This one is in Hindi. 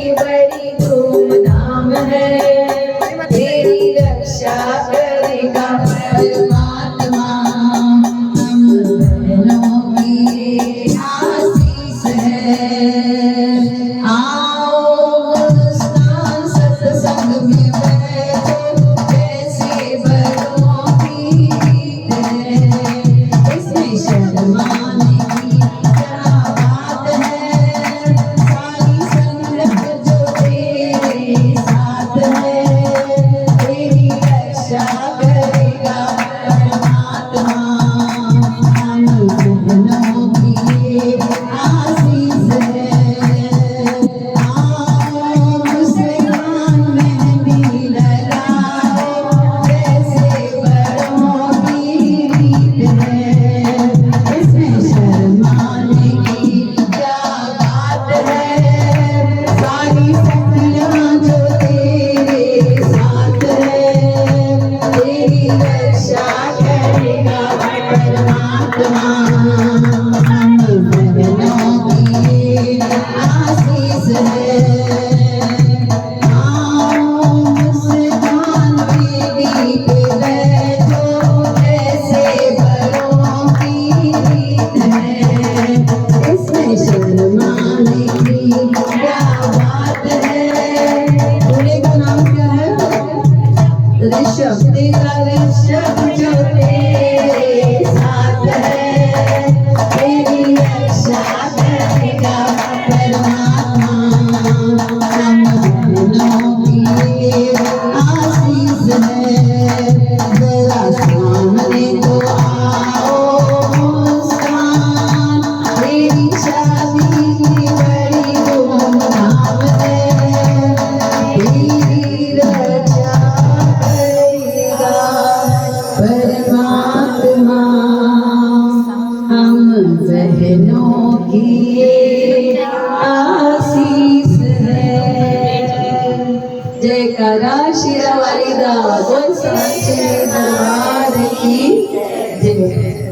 की बड़ी धूमधाम है, तेरी रक्षा करेगा परमात्मा। हम बहनों की आशीष है। आओ मुस्कान सत्संग में बैठो, जैसे बड़ों की रीत है, इसमें शर्माने की क्या बात है। सारी संगत जो तेरे साथ है, तेरी रक्षा करेगा परमात्मा। हम बहनों की आशीष है। आओ मुस्कान मेहंदी लगाओ, जैसे बड़ों की रीत है, इसमें शर्माने की क्या बात है। सारी सखियां जो तेरे साथ है, तेरी रक्षा करेगा परमात्मा। हम बहनों की आशीष है। आओ मुस्कान बीवी पे बैठो, जैसे बड़ों की रीत है, इसमें शर्माने की क्या बात है। दूल्हे का नाम क्या है? ऋषभ। तेरा ऋषभ जो तेरे साथ है, तेरी रक्षा करेगा परमात्मा। हम बहनों की आशीष है। जरा सामने तो आओ मुस्कान, तेरी शादी की बड़ी धूमधाम है, तेरी रक्षा करेगा परमात्मा। हम बहनों की आशीष है। जयकारा शेरा वाली दा, बोल सच्चे दरबार की जय।